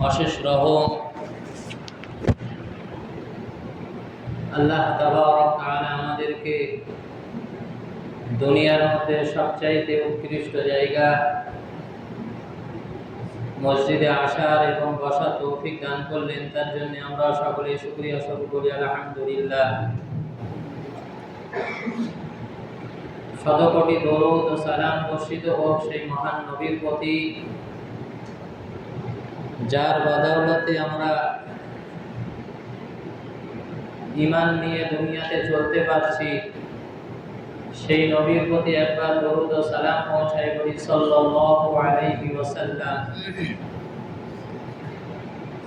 অশেষ রহম আল্লাহ তাবারক তাআলা আমাদেরকে দুনিয়ার মধ্যে সবচাইতে উৎকৃষ্ট জায়গা মসজিদে আসার এবং বসার তৌফিক দান করলেন। তার জন্য আমরা সকলে শুকরিয়া স্বরূপ করি আলহামদুলিল্লাহ। শতকোটি দরুদ ও সালাম বর্ষিত হোক সেই মহান নবীর প্রতি, যার বদৌলতে আমরা ঈমান নিয়ে দুনিয়াতে চলতে পারছি। সেই নবীর প্রতি একবার দরুদ ও সালাম পৌঁছাই বলি সাল্লাল্লাহু আলাইহি ওয়াসাল্লাম।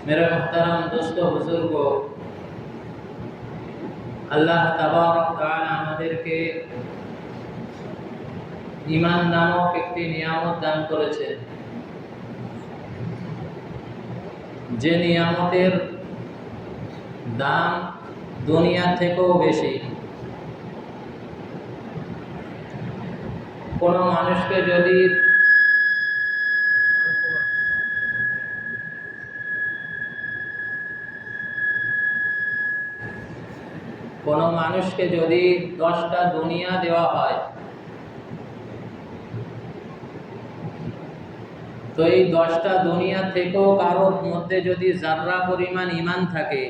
মেরে মুহতারাম দোস্ত বুজুর্গ, আল্লাহ তাবারক তাআলা আমাদেরকে ঈমান নামক একটি নিয়ামত দান করেছেন, যে নিয়ামতের দাম দুনিয়া থেকেও বেশি। কোনো মানুষকে যদি কোনো মানুষকে যদি 10টা দুনিয়া দেওয়া হয়, তো এই 10টা দুনিয়া থেকেও কারোর মধ্যে যদি যাররা পরিমাণ ঈমান থাকে,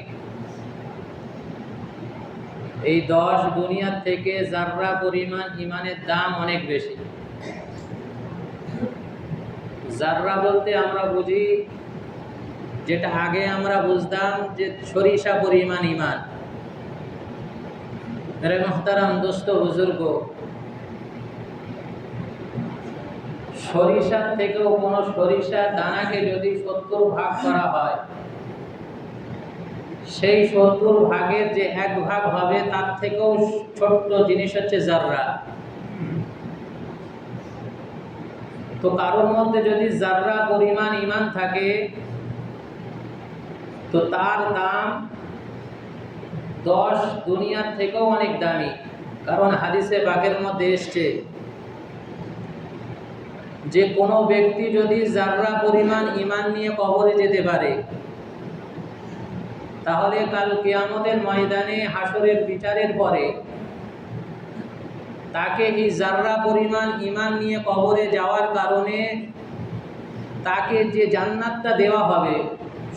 এই 10 দুনিয়া থেকে যাররা পরিমাণ ঈমানের দাম অনেক বেশি। যাররা বলতে আমরা বুঝি, যেটা আগে আমরা বুঝতাম যে সরিষা পরিমাণ ঈমান। মেরে মুহতারাম দোস্ত বুজুর্গ, সরিষার থেকেও কোনো সরিষা দানাকে যদি 70 ভাগ করা হয়, সেই 70 ভাগের যে 1 ভাগ হবে তার থেকেও ছোট্ট জিনিস হচ্ছে যাররা। তো কারোর মধ্যে যদি যাররা পরিমাণ ঈমান থাকে, তো তার দাম 10 দুনিয়ার থেকেও অনেক দামি। কারণ হাদিসে পাকের মধ্যে এসছে যে কোনো ব্যক্তি যদি যাররা পরিমাণ ঈমান নিয়ে কবরে যেতে পারে, তাহলে কাল কিয়ামতের ময়দানে হাসরের বিচারের পরে তাকে এই যাররা পরিমাণ ঈমান নিয়ে কবরে যাওয়ার কারণে তাকে যে জান্নাতটা দেওয়া হবে,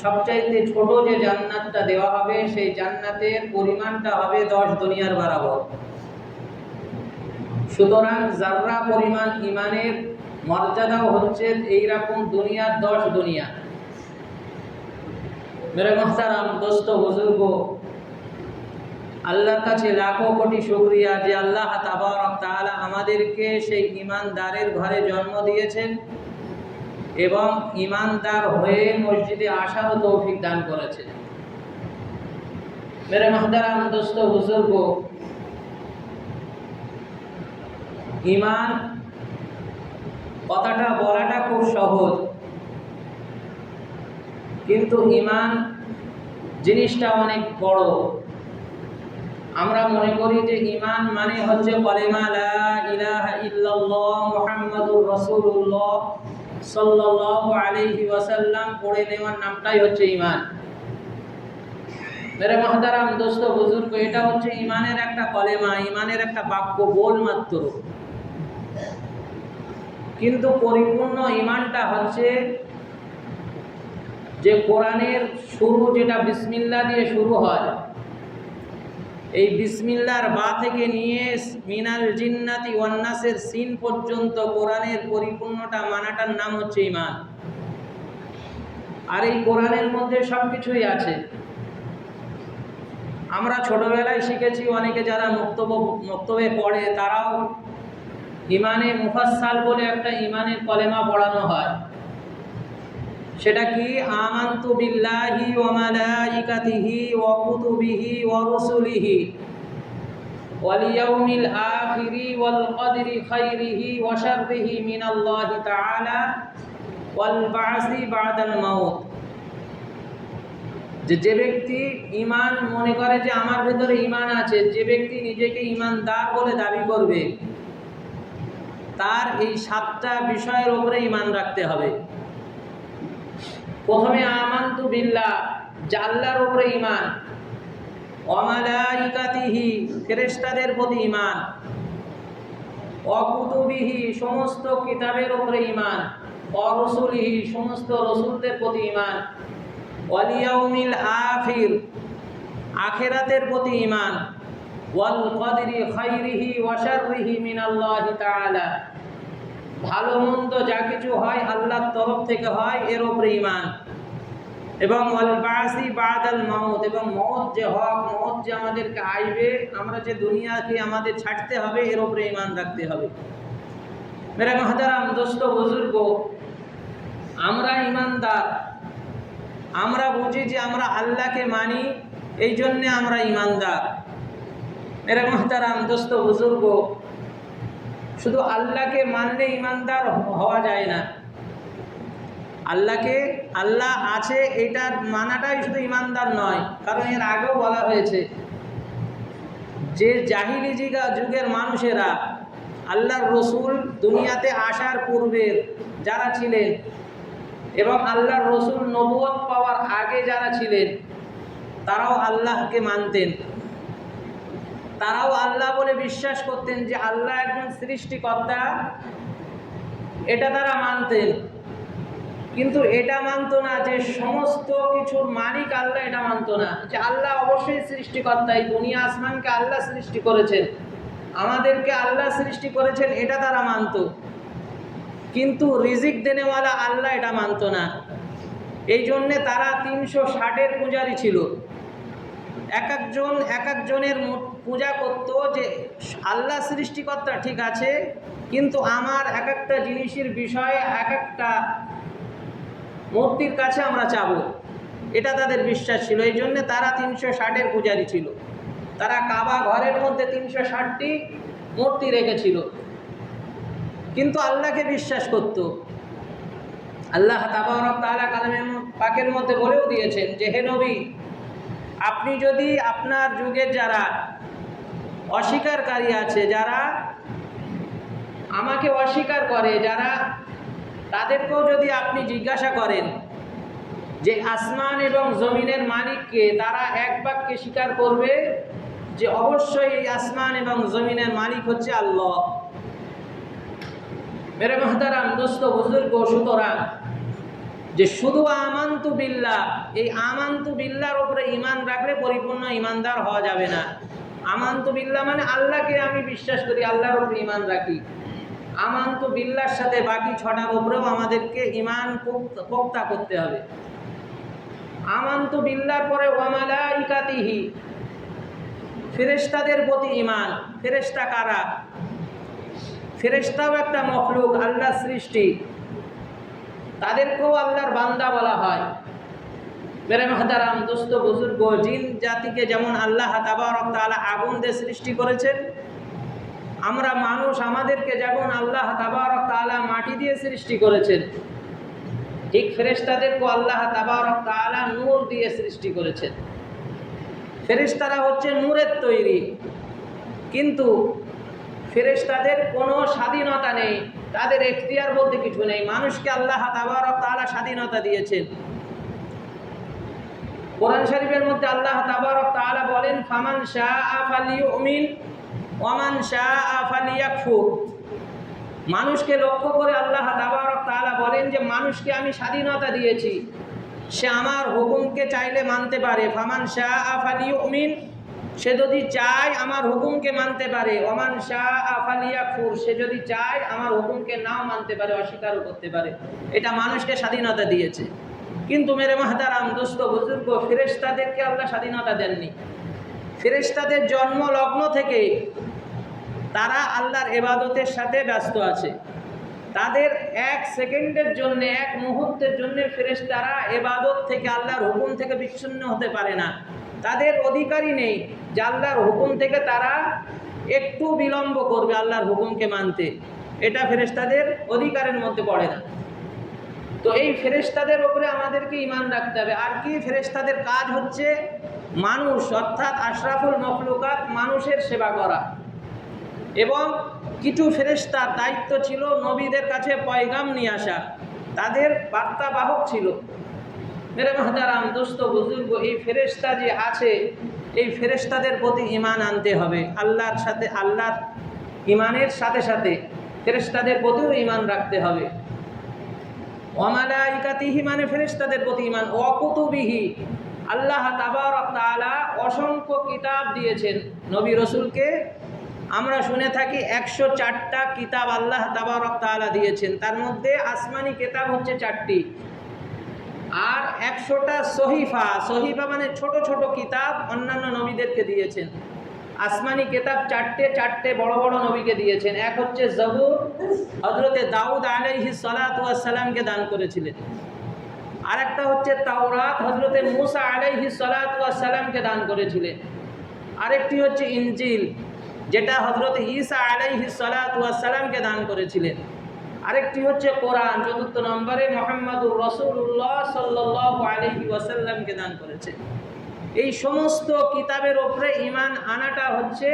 সবচাইতে ছোট যে জান্নাতটা দেওয়া হবে, সেই জান্নাতের পরিমাণটা হবে 10 দুনিয়ার বরাবর। সুতরাং যাররা পরিমাণ ঈমানের মর্যাদাও হচ্ছে এইরকম দুনিয়ার 10 দুনিয়া। মেরে মুহতারাম দোস্ত বুজুর্গ, আল্লাহর কাছে লাখো কোটি শুকরিয়া যে আল্লাহ তাবারক তাআলা আমাদেরকে সেই ঈমানদারের ঘরে জন্ম দিয়েছেন এবং ঈমানদার হয়ে মসজিদে আসারও তৌফিক দান করেছেন। মেরে মুহতারাম দোস্ত বুজুর্গ, ঈমান কথাটা বলাটা খুব সহজ, কিন্তু ঈমান জিনিসটা অনেক বড়। আমরা মনে করি যে ঈমান মানে হচ্ছে কালেমা লা ইলাহা ইল্লাল্লাহ মুহাম্মাদুর রাসূলুল্লাহ সাল্লাল্লাহু আলাইহি ওয়াসাল্লাম পড়ে নেওয়ার নামটাই হচ্ছে ঈমান। মেরে মুহতারাম দোস্ত বুজুর্গ, এটা হচ্ছে ঈমানের একটা কলেমা, ঈমানের একটা বাক্য বল মাত্র। কিন্তু পরিপূর্ণ ঈমানটা হচ্ছে যে কোরআনের শুরু যেটা বিসমিল্লাহ দিয়ে শুরু হয়, এই বিসমিল্লাহর বা থেকে নিয়ে মিনাল জিন্নাতি ওয়ান নাসের সিন পর্যন্ত কোরআনের পরিপূর্ণটা মানাটার নাম হচ্ছে ঈমান। আর এই কোরআনের মধ্যে সব কিছুই আছে। আমরা ছোটবেলায় শিখেছি, অনেকে যারা মক্তবে পড়ে তারাও ঈমানে মুফাসসাল বলে একটা ঈমানের কলেমা পড়ানো হয়। সেটা কি? আমানতু বিল্লাহি ওয়া মালাইকাতিহি ওয়া কুতুবিহি ওয়া রুসুলিহি ওয়াল ইয়াউমিল আখিরি ওয়াল কদরি খাইরিহি ওয়া শাররিহি মিনাল্লাহি তাআলা ওয়াল বা'সি বা'দাল মাউত। যে ব্যক্তি ঈমান মনে করে যে আমার ভেতরে ঈমান আছে, যে ব্যক্তি নিজেকে ঈমানদার বলে দাবি করবে, তার এই 7টা বিষয়ের উপরে ঈমান রাখতে হবে। প্রথমে আমানতু বিল্লাহ, যা আল্লাহর উপরে ঈমান, ওয়া মালাইকাতিহি, ফেরেশতাদের প্রতি ঈমান, ওয়া কুতুবিহি, সমস্ত কিতাবের উপরে ঈমান, ওয়া রুসুলিহি, সমস্ত রাসূলদের প্রতি ঈমান, ওয়াল ইয়াউমিল আখির, আখিরাতের প্রতি ঈমান, ওয়াল কদরি খাইরিহি ওয়া শাররিহি মিনাল্লাহি তাআলা, ভালো মন্দ যা কিছু হয় আল্লাহর তরফ থেকে হয় এর উপরে ঈমান, এবং ওয়াল বাসি বাদাল মাউত, এবং মওত যে হক, মওত যে আমাদেরকে আইবে, আমরা যে দুনিয়াকে আমাদের ছাড়তে হবে এর উপরে ঈমান রাখতে হবে। মেরা মুহতারাম দোস্ত বুজুর্গ, আমরা ঈমানদার, আমরা বুঝি যে আমরা আল্লাহকে মানি, এই জন্যে আমরা ঈমানদার। মেরা মুহতারাম দোস্ত বুজুর্গ, শুধু আল্লাহকে মানলে ঈমানদার হওয়া যায় না। আল্লাহকে, আল্লাহ আছে এটার মানাটাই শুধু ঈমানদার নয়, কারণ এর আগেও বলা হয়েছে যে জাহিলি যুগের মানুষেরা আল্লাহর রসুল দুনিয়াতে আসার পূর্বের যারা ছিলেন এবং আল্লাহর রসুল নবুয়ত পাওয়ার আগে যারা ছিলেন, তারাও আল্লাহকে মানতেন, তারাও আল্লাহ বলে বিশ্বাস করতেন যে আল্লাহ একজন সৃষ্টিকর্তা, এটা তারা মানতেন। কিন্তু এটা মানতো না যে সমস্ত কিছুর মালিক আল্লাহ, এটা মানতো না যে আল্লাহ অবশ্যই সৃষ্টিকর্তা, এই দুনিয়া আসমানকে আল্লাহ সৃষ্টি করেছেন, আমাদেরকে আল্লাহ সৃষ্টি করেছেন, এটা তারা মানতো। কিন্তু রিজিক দেনেওয়ালা আল্লাহ এটা মানতো না। এই জন্যে তারা 360-এর পূজারী ছিল। এক একজনের পূজা করত যে আল্লাহ সৃষ্টিকর্তা ঠিক আছে, কিন্তু আমার এক একটা জিনিসের বিষয়ে এক একটা মূর্তির কাছে আমরা চাবো, এটা তাদের বিশ্বাস ছিল। এই জন্যে তারা 360-এর পূজারী ছিল। তারা কাবা ঘরের মধ্যে 360টি মূর্তি রেখেছিল, কিন্তু আল্লাহকে বিশ্বাস করত। আল্লাহ তাবারক তাআলা কালামে পাকের মধ্যে বলেও দিয়েছেন যে হে নবী, আপনি যদি আপনার যুগের যারা অস্বীকারী আছে, যারা আমাকে অস্বীকার করে, যারা, তাদেরকেও যদি আপনি জিজ্ঞাসা করেন যে আসমান এবং জমিনের মালিককে, তারা এক বাক্যে স্বীকার করবে যে অবশ্যই এই আসমান এবং জমিনের মালিক হচ্ছে আল্লাহ। মেরে মুহতারাম দোস্ত বুজুর্গ, সুতরাং যে শুধু আমানতু বিল্লাহ, এই আমানতু বিল্লাহর উপরে ঈমান রাখলে পরিপূর্ণ ঈমানদার হওয়া যাবে না। আমানতু বিল্লাহ মানে আল্লাহকে আমি বিশ্বাস করি, আল্লাহর উপরে ঈমান রাখি। আমানতু বিল্লাহর সাথে বাকি 6টার উপরেও আমাদেরকে ঈমান পোক্তা করতে হবে। আমানতু বিল্লাহর পরে ওয়া মালাইকাতিহি, ফেরেশতাদের প্রতি ঈমান। ফেরেশতা কারা? ফেরেশতাও একটা মখলুক, আল্লাহর সৃষ্টি, তাদেরকেও আল্লাহর বান্দা বলা হয়। মেরে মুহতারাম দোস্ত বুজুর্গ, জিন জাতিকে যেমন আল্লাহ তাবারক তাআলা আগুন দিয়ে সৃষ্টি করেছেন, আমরা মানুষ, আমাদেরকে যেমন আল্লাহ তাবারক তাআলা মাটি দিয়ে সৃষ্টি করেছেন, ঠিক ফেরেশতাদেরকেও আল্লাহ তাবারক তাআলা নূর দিয়ে সৃষ্টি করেছেন। ফেরেশতারা হচ্ছে নূরের তৈরি, কিন্তু ফেরেশতাদের কোনো স্বাধীনতা নেই, তাদের এখতিয়ার বলতে কিছু নেই। মানুষকে আল্লাহ তাবারক তাআলা স্বাধীনতা দিয়েছেন। কোরআন শরীফের মধ্যে আল্লাহ তাবারক তাআলা বলেন ফামান শাআ ফালিউমিন ওয়া মান শাআ ফালিয়াকফুর। মানুষকে লক্ষ্য করে আল্লাহ তাবারক তাআলা বলেন যে মানুষকে আমি স্বাধীনতা দিয়েছি, সে আমার হুকুমকে চাইলে মানতে পারে। ফামান শাআ ফালিউমিন, সে যদি চায় আমার হুকুমকে মানতে পারে। ওয়া মান শাআ ফালিয়াকফুর, সে যদি চায় আমার হুকুমকে নাও মানতে পারে, অস্বীকারও করতে পারে। এটা মানুষকে স্বাধীনতা দিয়েছে। কিন্তু মেরে মুহতারাম দোস্ত বুজুর্গ, ফেরেশতাদেরকে আল্লাহ স্বাধীনতা দেননি। ফেরেশতাদের জন্ম লগ্ন থেকে তারা আল্লাহর ইবাদতের সাথে ব্যস্ত আছে। তাদের এক সেকেন্ডের জন্য, এক মুহূর্তের জন্য ফেরেশতারা ইবাদত থেকে, আল্লাহর হুকুম থেকে বিচ্ছিন্ন হতে পারে না। তাদের অধিকারই নেই যে আল্লাহর হুকুম থেকে তারা একটু বিলম্ব করবে আল্লাহর হুকুমকে মানতে, এটা ফেরেশতাদের অধিকারের মধ্যে পড়ে না। তো এই ফেরেশতাদের উপরে আমাদেরকে ঈমান রাখতে হবে। আর কি? ফেরেশতাদের কাজ হচ্ছে মানুষ, অর্থাৎ আশরাফুল মখলুকাত, মানুষের সেবা করা। এবং কিছু ফেরেশতার দায়িত্ব ছিল নবীদের কাছে পয়গাম নিয়ে আসা, তাদের বার্তাবাহক ছিল। মেরে মাহতারাম দোস্ত বুজুর্গ, এই ফেরেশতা যে আছে, এই ফেরেশতাদের প্রতি ঈমান আনতে হবে। আল্লাহর সাথে, আল্লাহর ঈমানের সাথে সাথে ফেরেশতাদের প্রতিও ঈমান রাখতে হবে। ওয়া মালাইকাতিহি মানে ফেরেশতাদের প্রতি ঈমান, ওয়া কুতুবিহি আল্লাহ তাবারক তাআলা অসংখ্য কিতাব দিয়েছেন নবী রাসূলকে। আমরা শুনে থাকি 104টা কিতাব আল্লাহ তাবারক তাআলা দিয়েছেন, তার মধ্যে আসমানি কিতাব হচ্ছে 4টি, আর 100টা সহিফা, সহিফা মানে ছোট ছোট কিতাব অন্যান্য নবীদেরকে দিয়েছেন। আসমানি কিতাব 4টে বড় বড় নবীকে দিয়েছেন। এক হচ্ছে জবুর, হযরতে দাউদ আলাইহিস সালাতু ওয়াস সালামকে দান করেছিলেন। আরেকটা হচ্ছে তাওরাত, হযরতে মূসা আলাইহিস সালাতু ওয়াস সালামকে দান করেছিলেন। আরেকটি হচ্ছে ইনজিল, যেটা হযরতে ঈসা আলাইহিস সালাতু ওয়াস সালামকে দান করেছিলেন। আরেকটি হচ্ছে কোরআন, 4 নম্বরে মুহাম্মদুর রাসূলুল্লাহ সাল্লাল্লাহু আলাইহি ওয়াসাল্লামকে দান করেছেন। এই সমস্ত কিতাবের উপরে ঈমান আনাটা হচ্ছে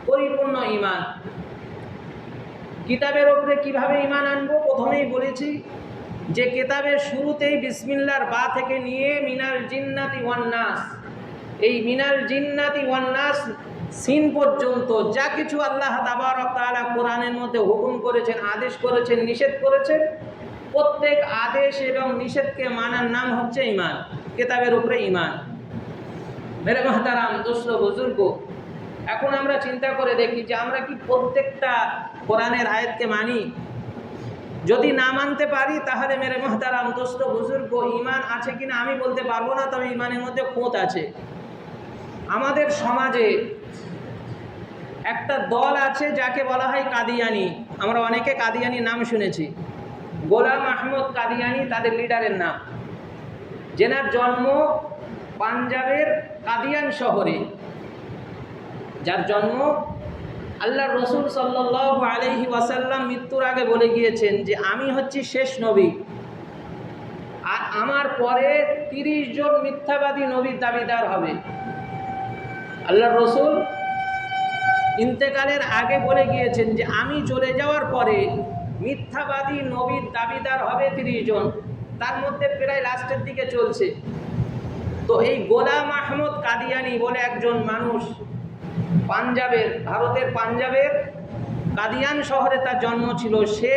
পরিপূর্ণ ঈমান। কিতাবের উপরে কিভাবে ঈমান আনবো? প্রথমেই বলেছি যে কিতাবের শুরুতেই বিসমিল্লাহর বা থেকে নিয়ে মিনাল জিন্নাতি ওয়ান নাস, এই মিনাল জিন্নাতি ওয়ান নাস সিন পর্যন্ত যা কিছু আল্লাহ তাবারক তাআলা কোরআনের মধ্যে হুকুম করেছেন, আদেশ করেছেন, নিষেধ করেছেন, প্রত্যেক আদেশ এবং নিষেধকে মানার নাম হচ্ছে ঈমান। কিতাবের উপরে ঈমান। মেরে মাহতারাম দোস্ত বুজুর্গ, এখন আমরা চিন্তা করে দেখি যে আমরা কি প্রত্যেকটা কোরআনের আয়াতকে মানি? যদি না মানতে পারি তাহলে মেরে মাহতারাম দোস্ত বুজুর্গ, ঈমান আছে কিনা আমি বলতে পারবো না, তবে ঈমানের মধ্যে খুঁত আছে। আমাদের সমাজে একটা দল আছে যাকে বলা হয় কাদিয়ানি। আমরা অনেকে কাদিয়ানি নাম শুনেছি। গোলাম আহমদ কাদিয়ানি তাদের লিডারের নাম, যেনার জন্ম পাঞ্জাবের কাদিয়ান শহরে, যার জন্ম আল্লাহ রসুল সাল্লাল্লাহু আলাইহি ওয়াসাল্লাম মৃত্যুর আগে বলে গিয়েছেন যে আমি হচ্ছি শেষ নবী, আর আমার পরে 30 জন মিথ্যাবাদী নবীর দাবিদার হবে। আল্লাহ রসুল ইন্তেকালের আগে বলে গিয়েছেন যে আমি চলে যাওয়ার পরে মিথ্যাবাদী নবীর দাবিদার হবে 30 জন, তার মধ্যে প্রায় লাস্টের দিকে চলছে। তো এই গোলাম আহমদ কাদিয়ানি বলে একজন মানুষ, পাঞ্জাবের, ভারতের পাঞ্জাবের কাদিয়ান শহরে তার জন্ম ছিল। সে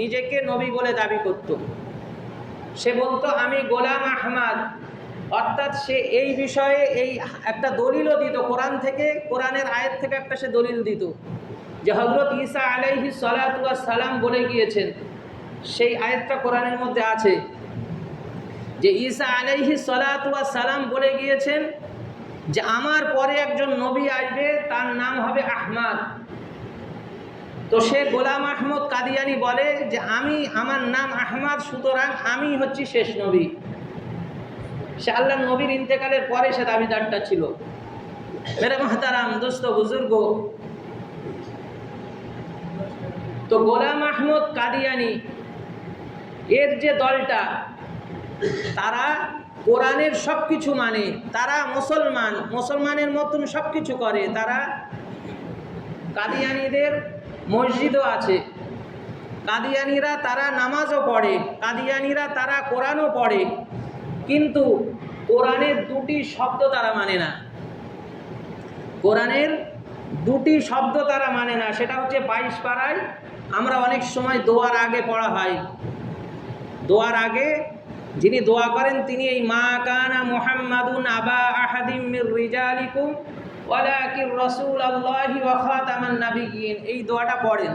নিজেকে নবী বলে দাবি করত। সে বলতো আমি গোলাম আহমদ, অর্থাৎ সে এই বিষয়ে এই একটা দলিলও দিত কোরআন থেকে, কোরআনের আয়াত থেকে একটা সে দলিল দিত যে হযরত ঈসা আলাইহিস সালাতু ওয়াস সালাম বলে গিয়েছেন, সেই আয়াতটা কোরআনের মধ্যে আছে যে ঈসা আলাইহিস সালাতু ওয়াস সালাম বলে গিয়েছেন যে আমার পরে একজন নবী আসবে, তার নাম হবে আহমদ। তো সে গোলাম আহমদ কাদিয়ানি বলে যে আমার নাম আহমদ, সুতরাং আমি হচ্ছি শেষ নবী। সে আল্লাহর নবীর ইন্তেকালের পরে সে দাবিদারটা ছিল। মেরে মাহতারাম দোস্ত বুজুর্গ, তো গোলাম আহমদ কাদিয়ানি এর যে দলটা, তারা কোরআনের সব কিছু মানে, তারা মুসলমানের মতন সব কিছু করে। তারা কাদিয়ানিদের মসজিদও আছে, কাদিয়ানিরা তারা নামাজও পড়ে, কাদিয়ানিরা তারা কোরআনও পড়ে, কিন্তু কোরআনের 2টি শব্দ তারা মানে না। কোরআনের 2টি শব্দ তারা মানে না। সেটা হচ্ছে 22 পারায় আমরা অনেক সময় দোয়ার আগে পড়া হয়, দোয়ার আগে যিনি দোয়া করেন তিনি এই মা কানা মুহাম্মাদুন আবা আহাদিম মির রিজালিকুম ওয়ালাকিন রাসূলুল্লাহি ওয়া খাতামান নাবিয়্যিন, এই দোয়াটা পড়েন।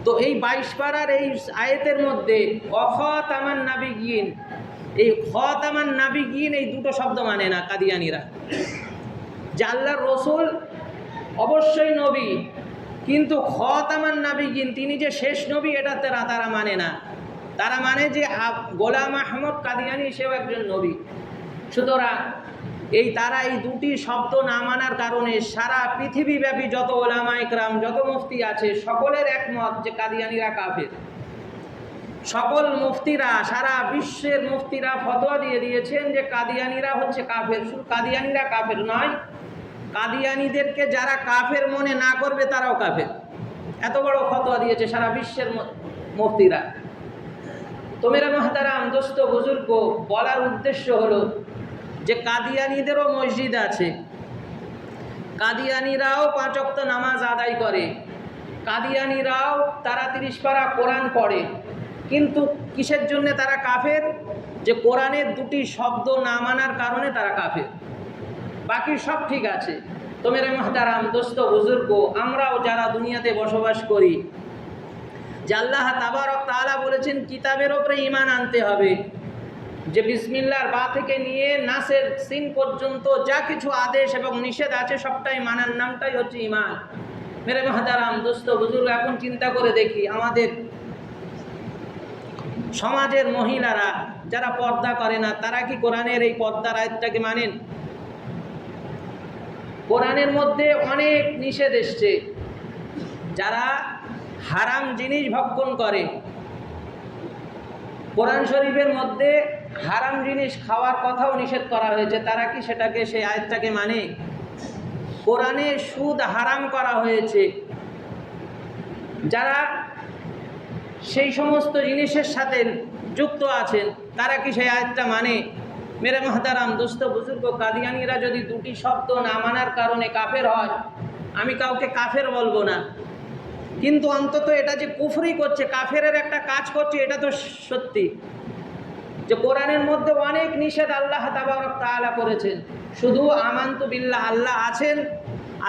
তো এই 22 পারার এই আয়াতের মধ্যে ওয়া খাতামান নাবিয়্যিন, এই খাতামান নাবিয়্যিন এই 2টো শব্দ মানে না কাদিয়ানিরা। যে আল্লাহর রসুল অবশ্যই নবী, কিন্তু খাতামান নাবিয়্যিন তিনি যে শেষ নবী এটা তারা মানে না। তারা মানে যে গোলাম আহমদ কাদিয়ানি সেও একজন নবী। সুতরাং তারা এই 2টি শব্দ না মানার কারণে সারা পৃথিবীব্যাপী যত ওলামা ইকরাম, যত মুফতি আছে, সকলের একমত যে কাদিয়ানিরা কাফের। সকল মুফতিরা, সারা বিশ্বের মুফতিরা ফতোয়া দিয়ে দিয়েছেন যে কাদিয়ানিরা হচ্ছে কাফের। শুধু কাদিয়ানিরা কাফের নয়, কাদিয়ানিদেরকে যারা কাফের মনে না করবে তারাও কাফের। এত বড় ফতোয়া দিয়েছে সারা বিশ্বের মুফতিরা। তো মেরা মুহতারাম দোস্ত বুজুর্গ, বলার উদ্দেশ্য হলো যে কাদিয়ানীদেরও মসজিদ আছে, কাদিয়ানীরাও 5 ওয়াক্ত নামাজ আদায় করে, কাদিয়ানীরাও তারা 30 পারা কোরআন পড়ে, কিন্তু কিসের জন্য তারা কাফের? যে কোরআনের 2টি শব্দ না মানার কারণে তারা কাফের, বাকি সব ঠিক আছে। তো মেরে মুহতারাম দোস্ত বুজুর্গ, আমরাও যারা দুনিয়াতে বসবাস করি, যে আল্লাহ তাবারক তাআলা বলেছেন কিতাবের ওপরে ঈমান আনতে হবে, যে বিসমিল্লাহর বা থেকে নিয়ে নাসের সিন পর্যন্ত যা কিছু আদেশ এবং নিষেধ আছে সবটাই মানার নামটাই হচ্ছে ঈমান। মেরে মুহতারাম দোস্ত বুজুর্গ, এখন চিন্তা করে দেখি আমাদের সমাজের মহিলারা যারা পর্দা করে না, তারা কি কোরআনের এই পর্দার আয়াতটাকে মানেন? কোরআনের মধ্যে অনেক নিষেধ এসছে, যারা হারাম জিনিস ভক্ষণ করে, কোরআন শরীফের মধ্যে হারাম জিনিস খাওয়ার কথাও নিষেধ করা হয়েছে, তারা কি সেটাকে সেই আয়াতটাকে মানে? কোরআনে সুদ হারাম করা হয়েছে, যারা সেই সমস্ত জিনিসের সাথে যুক্ত আছেন তারা কি সেই আয়াতটা মানে? মেরে মুহতারাম দোস্ত বুজুর্গ, কাদিয়ানীরা যদি 2টি শব্দ না মানার কারণে কাফের হয়, আমি কাউকে কাফের বলবো না, কিন্তু অন্তত এটা যে কুফরি করছে, কাফেরের একটা কাজ করছে, এটা তো সত্যি যে কোরআনের মধ্যে অনেক নিষেধ আল্লাহ তাবারক তাআলা করেছেন। শুধু আমানতু বিল্লাহ, আল্লাহ আছেন,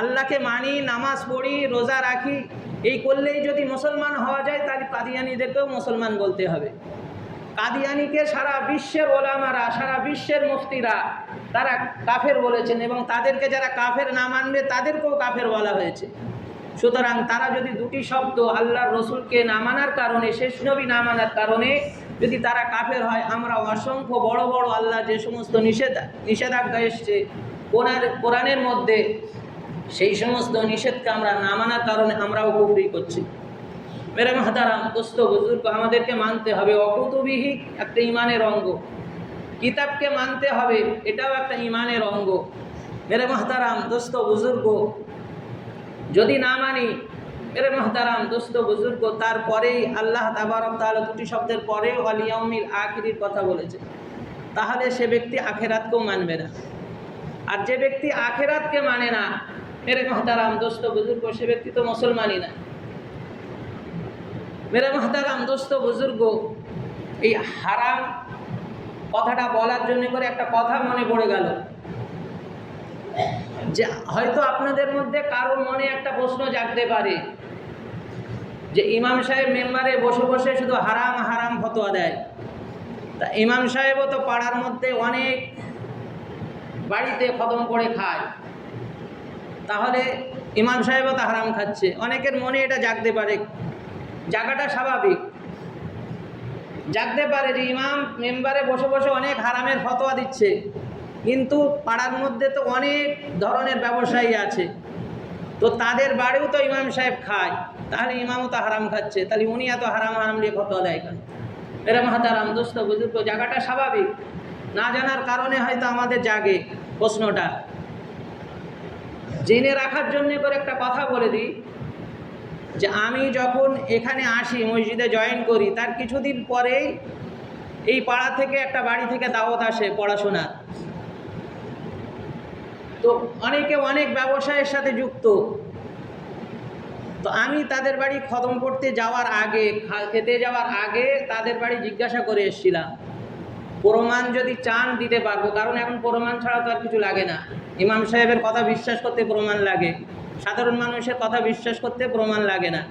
আল্লাহকে মানি, নামাজ পড়ি, রোজা রাখি, এই করলেই যদি মুসলমান হওয়া যায়, তাহলে কাদিয়ানীদেরকেও মুসলমান বলতে হবে। কাদিয়ানীকে সারা বিশ্বের ওলামারা, সারা বিশ্বের মুফতিরা তারা কাফের বলেছেন, এবং তাদেরকে যারা কাফের না মানবে তাদেরকেও কাফের বলা হয়েছে। সুতরাং তারা যদি 2টি শব্দ আল্লাহর রসুলকে না মানার কারণে, শেষ নবী না মানার কারণে যদি তারা কাফের হয়, আমরা অসংখ্য বড় বড় আল্লাহ যে সমস্ত নিষেধাজ্ঞা এসছে কোরআনের মধ্যে, সেই সমস্ত নিষেধকে আমরা না মানার কারণে আমরাও কুফরি করছি। মেরে মুহতারাম দোস্ত বুজুর্গ, আমাদেরকে মানতে হবে অকুতুবিহি একটা ঈমানের অঙ্গ, কিতাবকে মানতে হবে, এটাও একটা ঈমানের অঙ্গ। মেরে মুহতারাম দোস্ত বুজুর্গ, যদি না মানি, মেরে মুহতারাম দোস্ত বুজুর্গ, তারপরেই আল্লাহ তাবারক তাআলা 2টি শব্দের পরে ওয়াল ইয়াউমিল আখিরের কথা বলেছে, তাহলে সে ব্যক্তি আখেরাতকেও মানবে না। আর যে ব্যক্তি আখেরাতকে মানে না, মেরে মুহতারাম দোস্ত বুজুর্গ, সে ব্যক্তি তো মুসলমানই না। মেরে মুহতারাম দোস্ত বুজুর্গ, এই হারাম কথাটা বলার জন্য করে একটা কথা মনে পড়ে গেল, যে হয়তো আপনাদের মধ্যে কারোর মনে একটা প্রশ্ন জাগতে পারে যে ইমাম সাহেব মেম্বারে বসে বসে শুধু হারাম হারাম ফতোয়া দেয়, তা ইমাম সাহেবও তো পাড়ার মধ্যে অনেক বাড়িতে খতম করে খায়, তাহলে ইমাম সাহেবও তো হারাম খাচ্ছে। অনেকের মনে এটা জাগতে পারে, জাগাটা স্বাভাবিক, জাগতে পারে যে ইমাম মেম্বারে বসে বসে অনেক হারামের ফতোয়া দিচ্ছে, কিন্তু পাড়ার মধ্যে তো অনেক ধরনের ব্যবসায়ী আছে, তো তাদের বাড়িও তো ইমাম সাহেব খায়, তাহলে ইমামও তো হারাম খাচ্ছে, তাহলে উনি এত হারাম হারাম দিয়ে ফতোয়া দেয় কেন? মেরে মুহতারাম দোস্ত বুজুর্গ, জায়গাটা স্বাভাবিক, না জানার কারণে হয়তো আমাদের জাগে প্রশ্নটা। জেনে রাখার জন্য করে একটা কথা বলে দিই, যে আমি যখন এখানে আসি, মসজিদে জয়েন করি, তার কিছুদিন পরেই এই পাড়া থেকে একটা বাড়ি থেকে দাওয়াত আসে পড়াশোনার, তো অনেকে অনেক ব্যবসায়ের সাথে যুক্ত, তো আমি তাদের বাড়ি খতম করতে যাওয়ার আগে, খেতে যাওয়ার আগে তাদের বাড়ি জিজ্ঞাসা করে এসেছিলাম, প্রমাণ যদি চান দিতে পারবো, কারণ এখন প্রমাণ ছাড়া তো আর কিছু লাগে না। ইমাম সাহেবের কথা বিশ্বাস করতে প্রমাণ লাগে, সাধারণ মানুষের কথা বিশ্বাস করতে প্রমাণ লাগে না।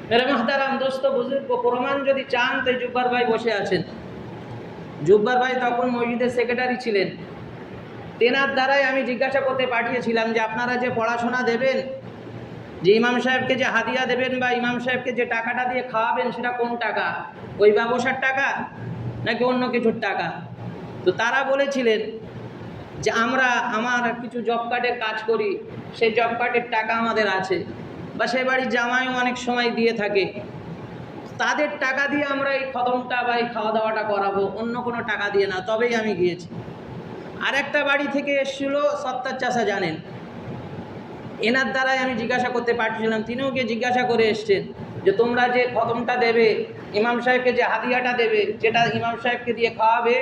মেরে মুহতারাম দোস্ত বুজুর্গ, প্রমাণ যদি চান তো জুব্বার ভাই বসে আছেন, জুব্বার ভাই তখন মসজিদের সেক্রেটারি ছিলেন, তেনার দ্বারাই আমি জিজ্ঞাসা করতে পাঠিয়েছিলাম যে আপনারা যে পড়াশোনা দেবেন, যে ইমাম সাহেবকে যে হাদিয়া দেবেন বা ইমাম সাহেবকে যে টাকাটা দিয়ে খাওয়াবেন, সেটা কোন টাকা? ওই ব্যবসার টাকা নাকি অন্য কিছুর টাকা? তো তারা বলেছিলেন যে আমার কিছু জব কার্ডের কাজ করি, সেই জব কার্ডের টাকা আমাদের আছে, বা সে বাড়ির জামাইও অনেক সময় দিয়ে থাকে, তাদের টাকা দিয়ে আমরা এই খতমটা বা এই খাওয়া দাওয়াটা করাবো, অন্য কোনো টাকা দিয়ে না। তবেই আমি গিয়েছি। আরেকটা বাড়ি থেকে এসেছিলো সত্তার চাষা, জানেন, এনার দ্বারাই আমি জিজ্ঞাসা করতে পারছিলাম, তিনিও গিয়ে জিজ্ঞাসা করে এসছেন যে তোমরা যে খতমটা দেবে ইমাম সাহেবকে যে হাদিয়াটা দেবে, যেটা ইমাম সাহেবকে দিয়ে খাওয়াবে,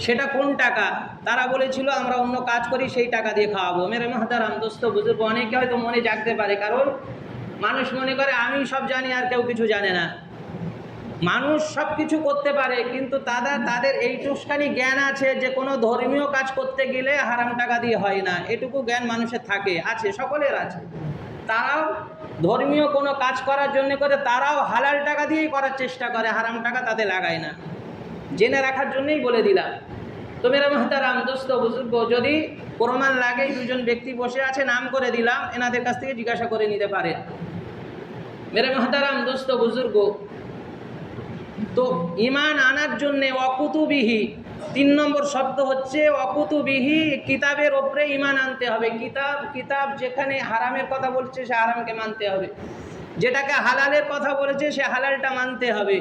সেটা কোন টাকা? তারা বলেছিল আমরা অন্য কাজ করি, সেই টাকা দিয়ে খাওয়াবো। মেরে মহতারাম দোস্ত বুজুর্গ, অনেকে হয়তো মনে জাগতে পারে, কারণ মানুষ মনে করে আমি সব জানি আর কেউ কিছু জানে না। মানুষ সব কিছু করতে পারে, কিন্তু তাদের এইটুখানি জ্ঞান আছে যে কোনো ধর্মীয় কাজ করতে গেলে হারাম টাকা দিয়ে হয় না। এটুকু জ্ঞান মানুষের থাকে, আছে, সকলের আছে। তারাও ধর্মীয় কোনো কাজ করার জন্য করে, তারাও হালাল টাকা দিয়েই করার চেষ্টা করে, হারাম টাকা তাতে লাগায় না। জেনে রাখার জন্যই বলে দিলাম। তো মেরা মহতারাম দোস্ত বুজুর্গ, যদি প্রমাণ লাগে, দুজন ব্যক্তি বসে আছে, নাম করে দিলাম, এনাদের কাছ থেকে জিজ্ঞাসা করে নিতে পারেন। মেরে মহতারাম দোস্ত বুজুর্গ, তো ইমান আনার জন্যে অকুতুবিহি, 3 নম্বর শব্দ হচ্ছে অকুতুবিহি, কিতাবের ওপরে ইমান আনতে হবে। কিতাব যেখানে হারামের কথা বলছে সে হারামকে মানতে হবে, যেটাকে হালালের কথা বলেছে সে হালালটা মানতে হবে।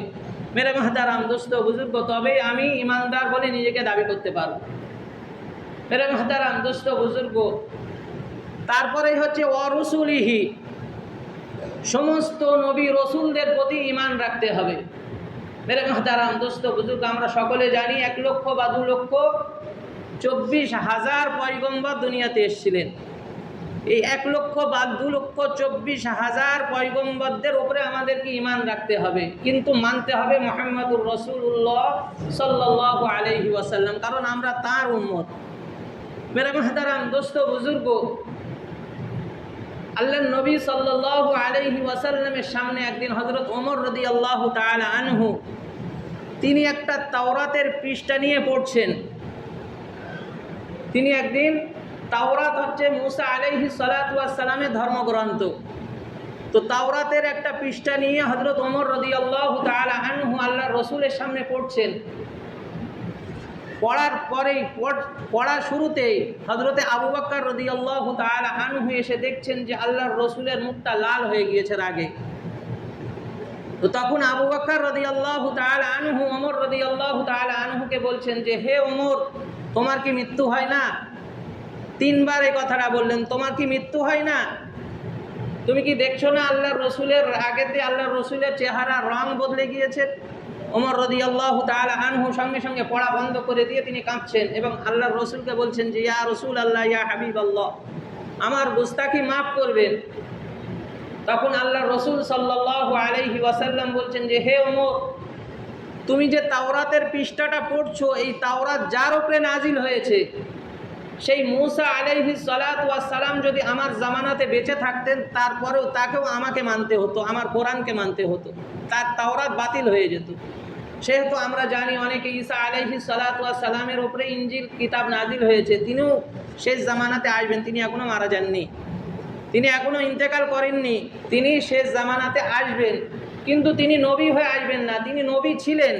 মেরে মহতারাম দোস্ত বুজুর্গ, তবে আমি ইমানদার বলে নিজেকে দাবি করতে পারব। মেরে মহতারাম দোস্ত বুজুর্গ, তারপরেই হচ্ছে অরসুলিহি, সমস্ত নবী রসুলদের প্রতি ইমান রাখতে হবে। মেরে মহতারাম দোস্ত বুজুর্গ, আমরা সকলে জানি 1 লক্ষ বা 2 লক্ষ 24,000 পয়গম্বর দুনিয়াতে এসেছিলেন। এই 1 লক্ষ বা 2 লক্ষ 24,000 পয়গম্বরদের উপরে আমাদেরকে ইমান রাখতে হবে, কিন্তু মানতে হবে মুহাম্মাদুর রাসূলুল্লাহ সাল্লাল্লাহু আলাইহি ওয়াসাল্লাম, কারণ আমরা তার উম্মত। মেরে মহতারাম দোস্ত বুজুর্গ, আল্লাহর নবী সাল্লাল্লাহু আলাইহি ওয়াসাল্লামের সামনে একদিন হযরত ওমর রাদিয়াল্লাহু তাআলা আনহু, তিনি একটা তাওরাতের পৃষ্ঠা নিয়ে পড়ছেন। তিনি একদিন, তাওরাত হচ্ছে মুসা আলাইহিস সালাতু ওয়াস সালামের ধর্মগ্রন্থ, তো তাওরাতের একটা পৃষ্ঠা নিয়ে হযরত ওমর রাদিয়াল্লাহু তাআলা আনহু আল্লাহর রাসূলের সামনে পড়ছেন। পড়ার শুরুতেই হযরতে আবু বকর রাদিয়াল্লাহু তাআলা আনহু এসে দেখছেন যে আল্লাহর রাসূলের মুখটা লাল হয়ে গিয়েছে রাগে। তো তখন আবু বকর রাদিয়াল্লাহু তাআলা আনহু ওমর রাদিয়াল্লাহু তাআলা আনহুকে বলছেন যে, হে ওমর, তোমার কি মৃত্যু হয় না? 3 বার এই কথাটা বললেন, তোমার কি মৃত্যু হয় না? তুমি কি দেখছো না আল্লাহর রাসূলের আগেতে আল্লাহর রাসূলের চেহারা রং বদলে গিয়েছে? ওমর রাদিয়াল্লাহু তাআলা আনহু সঙ্গে সঙ্গে পড়া বন্ধ করে দিয়ে তিনি কাঁপছেন এবং আল্লাহর রাসূলকে বলছেন যে, ইয়া রাসূলুল্লাহ, ইয়া হাবিবাল্লাহ, আমার গুস্তাখি মাফ করবেন। তখন আল্লাহর রাসূল সাল্লাল্লাহু আলাইহি ওয়াসাল্লাম বলছেন যে, হে ওমর, তুমি যে তাওরাতের পৃষ্ঠাটা পড়ছো, এই তাওরাত যার উপরে নাজিল হয়েছে, সেই মুসা আলাইহিস সালাতু ওয়াস সালাম যদি আমার জামানাতে বেঁচে থাকতেন, তারপরেও তাকেও আমাকে মানতে হতো, আমার কোরআনকে মানতে হতো, তার তাওরাত বাতিল হয়ে যেত। সেহেতু আমরা জানি অনেকে ঈসা আলাইহিস সালাতু ওয়াস সালামের উপরে ইনজিল কিতাব নাজিল হয়েছে, তিনিও শেষ জামানাতে আসবেন, তিনি এখনও মারা যাননি, তিনি এখনও ইন্তেকাল করেননি, তিনি শেষ জামানাতে আসবেন, কিন্তু তিনি নবী হয়ে আসবেন না। তিনি নবী ছিলেন,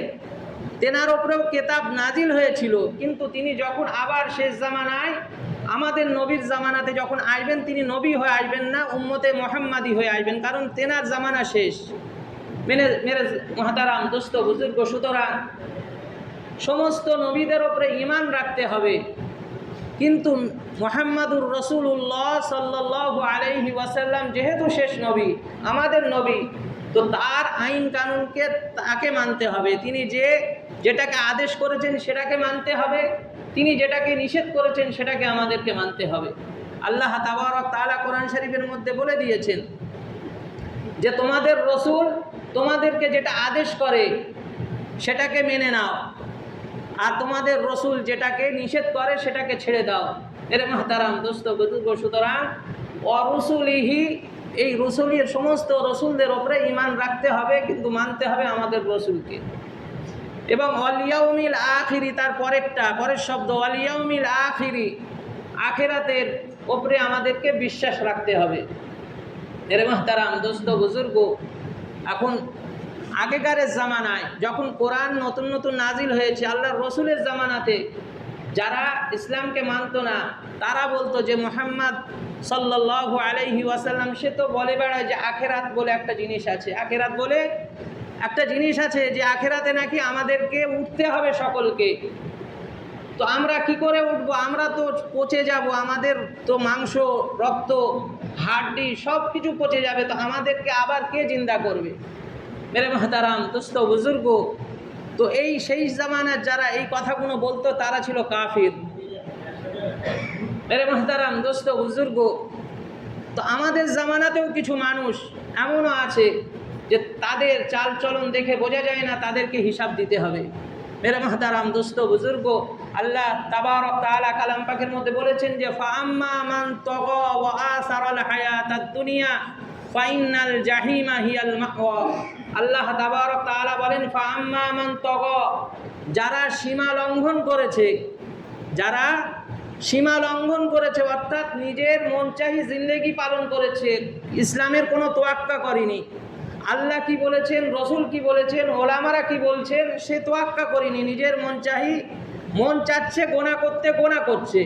তেনার উপরেও কিতাব নাজিল হয়েছিল, কিন্তু তিনি যখন আবার শেষ জামানায় আমাদের নবীর জামানাতে যখন আসবেন, তিনি নবী হয়ে আসবেন না, উম্মতে মুহাম্মাদি হয়ে আসবেন, কারণ তেনার জামানা শেষ। মেরে মহতারাম দোস্ত বুজুর্গ, সুতরাং সমস্ত নবীদের উপরে ঈমান রাখতে হবে, কিন্তু মুহাম্মাদুর রাসূলুল্লাহ সাল্লাল্লাহু আলাইহি ওয়াসাল্লাম যেহেতু শেষ নবী, আমাদের নবী, তো তার আইন কানুনকে তাকে মানতে হবে। তিনি যেটাকে আদেশ করেছেন সেটাকে মানতে হবে, তিনি যেটাকে নিষেধ করেছেন সেটাকে আমাদেরকে মানতে হবে। আল্লাহ তাবারক তাআলা কোরআন শরীফের মধ্যে বলে দিয়েছেন যে তোমাদের রাসূল তোমাদেরকে যেটা আদেশ করে সেটাকে মেনে নাও, আর তোমাদের রাসূল যেটাকে নিষেধ করে সেটাকে ছেড়ে দাও। এর মুহতারাম দোস্ত বুজুর্গ, সুতরাং অরসুলিহি, এই রসুলের সমস্ত রসুলদের ওপরে ঈমান রাখতে হবে, কিন্তু মানতে হবে আমাদের রসুলকে। এবং ওয়াল ইয়াউমিল আখিরি, তার পরের শব্দ ওয়াল ইয়াউমিল আখিরি, আখিরাতের ওপরে আমাদেরকে বিশ্বাস রাখতে হবে। এর মুহতারাম দোস্ত বুজুর্গ, এখন আগেকারের জামানায় যখন কোরআন নতুন নতুন নাজিল হয়েছে, আল্লাহর রসুলের জামানাতে যারা ইসলামকে মানত না, তারা বলতো যে মুহাম্মদ সাল্লাল্লাহু আলাইহি ওয়াসাল্লাম সে তো বলে বেড়ায় যে আখেরাত বলে একটা জিনিস আছে, আখেরাত বলে একটা জিনিস আছে, যে আখেরাতে নাকি আমাদেরকে উঠতে হবে সকলকে। তো আমরা কি করে উঠবো? আমরা তো পচে যাব, আমাদের তো মাংস, রক্ত, হাড্ডি সব কিছু পচে যাবে, তো আমাদেরকে আবার কে জিন্দা করবে? মেরে মহতারাম দোস্ত বুজুর্গ, তো এই সেই জামানার যারা এই কথাগুলো বলতো তারা ছিল কাফির। মেরে মহতারাম দোস্ত বুজুর্গ, তো আমাদের জামানাতেও কিছু মানুষ এমনও আছে যে তাদের চাল চলন দেখে বোঝা যায় না তাদেরকে হিসাব দিতে হবে। মেরে মহতারাম দোস্ত বুজুর্গ, আল্লাহ তাবারক তাআলা কালাম পাকের মধ্যে বলেছেন যে ফাআম্মা মান তাগা ওয়া আসারাল হায়াতাদ দুনিয়া ফাইনাল জাহিমা হিয়াল মাওয়া। আল্লাহ তাবারক তাআলা বলেন ফাআম্মা মান তাগা, যারা সীমা লঙ্ঘন করেছে, যারা সীমা লঙ্ঘন করেছে অর্থাৎ নিজের মনচাহি জিন্দেগি পালন করেছে, ইসলামের কোনো তোয়াক্কা করেনি, আল্লাহ কি বলেছেন, রসুল কি বলেছেন, ওলামারা কি বলছেন সে তোয়াক্কা করেনি, নিজের মন চাচ্ছে গোনা করতে, গোনা করছে।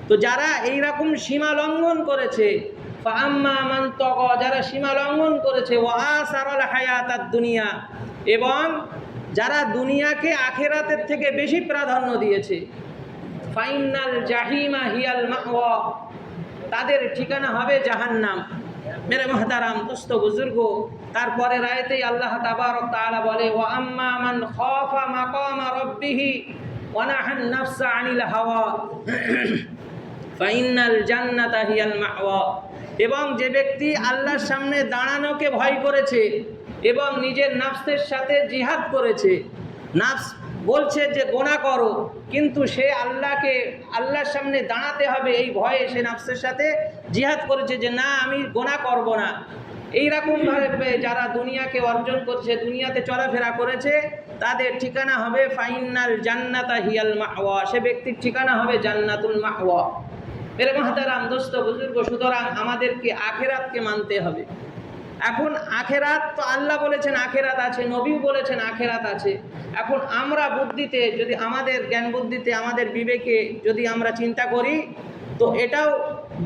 তো যারা এইরকম সীমা লঙ্ঘন করেছে, ফাআম্মা মান তাগা, যারা সীমা লঙ্ঘন করেছে, ওয়া আসারাল হায়াতাদ দুনিয়া, এবং যারা দুনিয়াকে আখিরাতের থেকে বেশি প্রাধান্য দিয়েছে, ফাইনাল জাহিমা হিয়াল মাওয়া, তাদের ঠিকানা হবে জাহান্নাম। মেরে মহতারাম দোস্ত বুজুর্গ, তারপরে আয়াতেই আল্লাহ তাবারক তাআলা বলে ওয়া আম্মা মান খাফা মাকামা রাব্বিহি ওয়া নাহান নাফসা আনিল হাওয়া ফাইনাল জান্নাতা হিয়াল মাওয়া। এবং যে ব্যক্তি আল্লাহর সামনে দাঁড়ানোকে ভয় করেছে এবং নিজের নাফসের সাথে জিহাদ করেছে, নাফস বলছে যে গোনা করো, কিন্তু সে আল্লাহর সামনে দাঁড়াতে হবে এই ভয়ে সে নাফসের সাথে জিহাদ করেছে যে না আমি গোনা করব না, এইরকমভাবে যারা দুনিয়াকে অর্জন করছে, দুনিয়াতে চলাফেরা করেছে, তাদের ঠিকানা হবে ফাইনাল জান্নাতা হিয়াল মাওয়া, সে ব্যক্তির ঠিকানা হবে জান্নাতুল মাওয়া। মেরে মহতারাম দোস্ত বুজুর্গ, সুতরাং আমাদেরকে আখেরাতকে মানতে হবে। এখন আখেরাত তো আল্লাহ বলেছেন আখেরাত আছে, নবীও বলেছেন আখেরাত আছে। এখন আমরা বুদ্ধিতে, যদি আমাদের জ্ঞান বুদ্ধিতে, আমাদের বিবেকে যদি আমরা চিন্তা করি, তো এটাও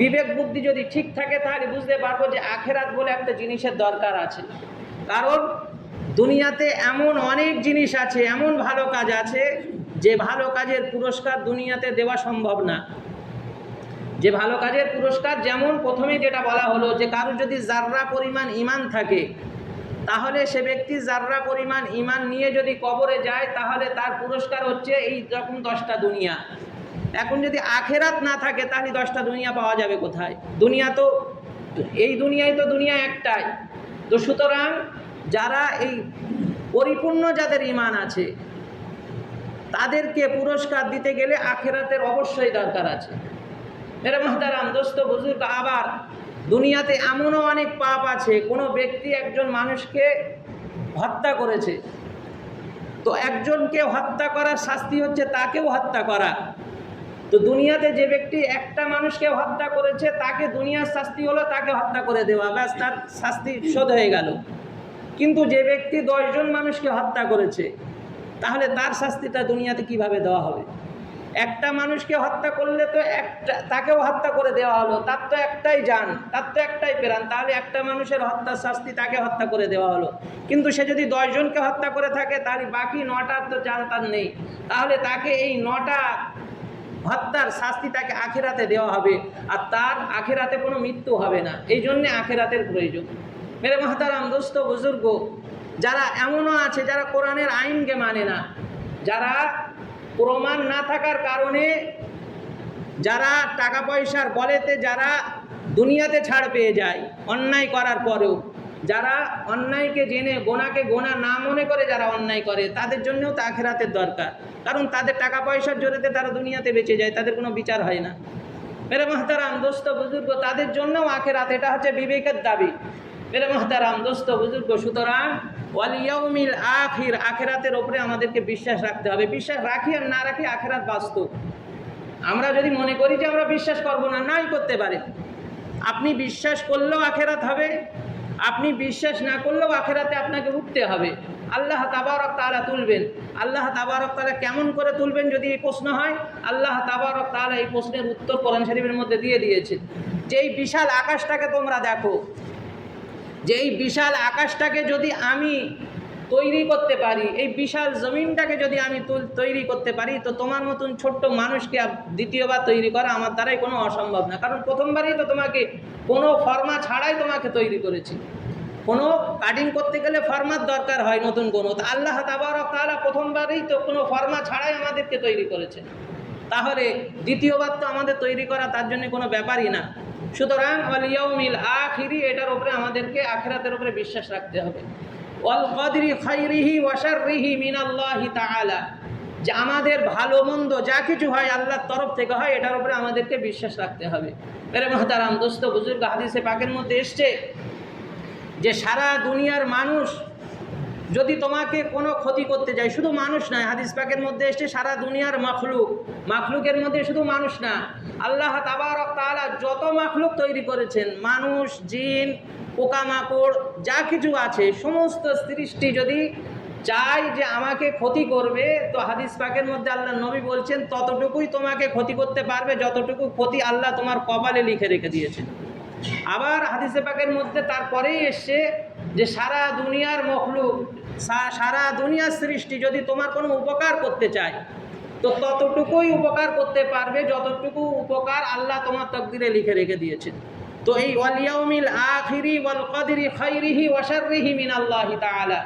বিবেক বুদ্ধি যদি ঠিক থাকে তাহলে বুঝতে পারবো যে আখেরাত বলে একটা জিনিসের দরকার আছে। কারণ দুনিয়াতে এমন অনেক জিনিস আছে, এমন ভালো কাজ আছে যে ভালো কাজের পুরস্কার দুনিয়াতে দেওয়া সম্ভব না। যে ভালো কাজের পুরস্কার, যেমন প্রথমে যেটা বলা হলো যে কারো যদি জাররা পরিমাণ ঈমান থাকে, তাহলে সে ব্যক্তি জাররা পরিমাণ ঈমান নিয়ে যদি কবরে যায় তাহলে তার পুরস্কার হচ্ছে এই রকম 10টা দুনিয়া। এখন যদি আখেরাত না থাকে তাহলে 10টা দুনিয়া পাওয়া যাবে কোথায়? দুনিয়া তো এই দুনিয়ায় তো দুনিয়া একটাই। তো সুতরাং যারা এই পরিপূর্ণ যাদের ঈমান আছে তাদেরকে পুরস্কার দিতে গেলে আখেরাতের অবশ্যই দরকার আছে। মেরে মহতারাম দোস্ত বুজুর্গ, আবার দুনিয়াতে এমনও অনেক পাপ আছে, কোনো ব্যক্তি একজন মানুষকে হত্যা করেছে, তো একজনকে হত্যা করার শাস্তি হচ্ছে তাকেও হত্যা করা। তো দুনিয়াতে যে ব্যক্তি একটা মানুষকে হত্যা করেছে তাকে দুনিয়ার শাস্তি হলো তাকে হত্যা করে দেওয়া, ব্যাস তার শাস্তি শোধ হয়ে গেল। কিন্তু যে ব্যক্তি 10 জন মানুষকে হত্যা করেছে তাহলে তার শাস্তিটা দুনিয়াতে কিভাবে দেওয়া হবে? একটা মানুষকে হত্যা করলে তো তাকেও হত্যা করে দেওয়া হলো, তার তো একটাই জান, তার তো একটাই প্রাণ, তাহলে একটা মানুষের হত্যার শাস্তি তাকে হত্যা করে দেওয়া হলো। কিন্তু সে যদি 10 জনকে হত্যা করে থাকে তাহলে বাকি 9টার তো জান তার নেই, তাহলে তাকে এই 9টা হত্যার শাস্তি তাকে আখেরাতে দেওয়া হবে, আর তার আখেরাতে কোনো মৃত্যু হবে না। এই জন্যে আখেরাতের প্রয়োজন। মেরে মহতারাম দোস্ত বুজুর্গ, যারা এমনও আছে যারা কোরআনের আইনকে মানে না, যারা প্রমাণ না থাকার কারণে, যারা টাকা পয়সার বলেতে যারা দুনিয়াতে ছাড় পেয়ে যায় অন্যায় করার পরেও, যারা অন্যায়কে জেনে গোনাকে গোনা না মনে করে যারা অন্যায় করে, তাদের জন্যও তো আখেরাতের দরকার। কারণ তাদের টাকা পয়সার জোরেতে তারা দুনিয়াতে বেঁচে যায়, তাদের কোনো বিচার হয় না। মেরে মহতারাম দোস্ত বুজুর্গ, তাদের জন্যও আখেরাত, এটা হচ্ছে বিবেকের দাবি। মেরে মহতারাম দোস্ত বুজুর্গ, সুতরাং ওয়াল ইয়াউমিল আখির, আখেরাতের ওপরে আমাদেরকে বিশ্বাস রাখতে হবে। বিশ্বাস রাখি আর না রাখি, আখেরাত বাস্তব। আমরা যদি মনে করি যে আমরা বিশ্বাস করব না, নাই করতে পারে। আপনি বিশ্বাস করলেও আখেরাত হবে, আপনি বিশ্বাস না করলেও আখেরাতে আপনাকে উঠতে হবে। আল্লাহ তাবারক তাআলা তুলবেন। আল্লাহ তাবারক তাআলা কেমন করে তুলবেন যদি এই প্রশ্ন হয়, আল্লাহ তাবারক তাআলা এই প্রশ্নের উত্তর কোরআন শরীফের মধ্যে দিয়ে দিয়েছেন। যে এই বিশাল আকাশটাকে তোমরা দেখো, যে এই বিশাল আকাশটাকে যদি আমি তৈরি করতে পারি, এই বিশাল জমিনটাকে যদি আমি তৈরি করতে পারি, তো তোমার মতন ছোট্ট মানুষকে দ্বিতীয়বার তৈরি করা আমার দ্বারাই কোনো অসম্ভব না। কারণ প্রথমবারই তো তোমাকে কোনো ফর্মা ছাড়াই তোমাকে তৈরি করেছি। কোনো কাটিং করতে গেলে ফরমার দরকার হয় নতুন কোনো, তো আল্লাহ তাবারক তাআলা প্রথমবারেই তো কোনো ফরমা ছাড়াই আমাদেরকে তৈরি করেছেন, তাহলে দ্বিতীয়বার তো আমাদের তৈরি করা তার জন্য কোনো ব্যাপারই না। সুতরাং ওয়াল ইয়াউমিল আখিরি, এটার উপরে আমাদেরকে আখিরাতের উপরে বিশ্বাস রাখতে হবে। ওয়াল কদরি খাইরিহি ওয়া শাররিহি মিনাল্লাহি তাআলা, যে আমাদের ভালো মন্দ যা কিছু হয় আল্লাহর তরফ থেকে হয়, এটার উপরে আমাদেরকে বিশ্বাস রাখতে হবে। মেরে মুহতারাম দোস্ত বুজুর্গ, হাদিসে পাকের মধ্যে এসছে যে সারা দুনিয়ার মানুষ যদি তোমাকে কোনো ক্ষতি করতে যায়, শুধু মানুষ নয়, হাদিস পাকের মধ্যে এসছে সারা দুনিয়ার মাখলুকের মধ্যে শুধু মানুষ না, আল্লাহ তাবারক তাআলা যত মাখলুক তৈরি করেছেন, মানুষ, জিন, পোকামাকড় যা কিছু আছে, সমস্ত সৃষ্টি যদি চাই যে আমাকে ক্ষতি করবে, তো হাদিস পাকের মধ্যে আল্লাহ নবী বলছেন ততটুকুই তোমাকে ক্ষতি করতে পারবে যতটুকু ক্ষতি আল্লাহ তোমার কপালে লিখে রেখে দিয়েছেন। আবার হাদিসে পাকের মধ্যে তারপরেই এসছে যে সারা দুনিয়ার মখলুক, সারা দুনিয়ার সৃষ্টি যদি তোমার কোনো উপকার করতে চায়, তো ততটুকুই উপকার করতে পারবে যতটুকু উপকার আল্লাহ তোমার তাকদীরে লিখে রেখে দিয়েছেন। তো এই ওয়াল ইয়াউমিল আখিরি ওয়াল কদরি খাইরিহি ওয়া শাররিহি মিনাল্লাহি তাআলা,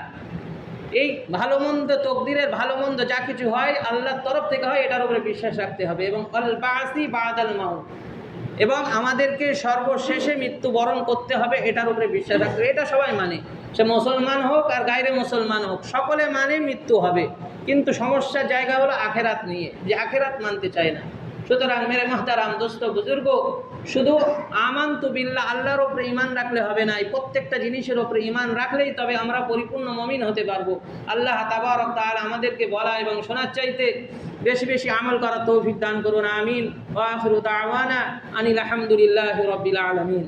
এই ভালো মন্দ, তকদিরের ভালো মন্দ যা কিছু হয় আল্লাহর তরফ থেকে হয়, এটার উপরে বিশ্বাস রাখতে হবে। এবং আল বাসি বাদাল মাউত, এবং আমাদেরকে সর্বশেষে মৃত্যুবরণ করতে হবে, এটার উপরে বিশ্বাস রাখতে হবে। এটা সবাই মানে, সে মুসলমান হোক আর গায়রে মুসলমান হোক, সকলে মানে মৃত্যু হবে। কিন্তু সমস্যার জায়গা হলো আখেরাত নিয়ে, যে আখেরাত মানতে চায় না। সুতরাং মেরে মুহতারাম দোস্ত বুজুর্গ, শুধু আমানতু বিল্লাহ, আল্লাহর ওপরে ঈমান রাখলে হবে না, এই প্রত্যেকটা জিনিসের ওপরে ঈমান রাখলেই তবে আমরা পরিপূর্ণ মুমিন হতে পারবো। আল্লাহ তাবারক তাআলা আমাদেরকে বলা এবং শোনার চাইতে বেশি বেশি আমল করার তৌফিক দান করুন, আমিন। ওয়া আখিরু দাওয়ানা আনিল হামদুলিল্লাহি রাব্বিল আলামিন।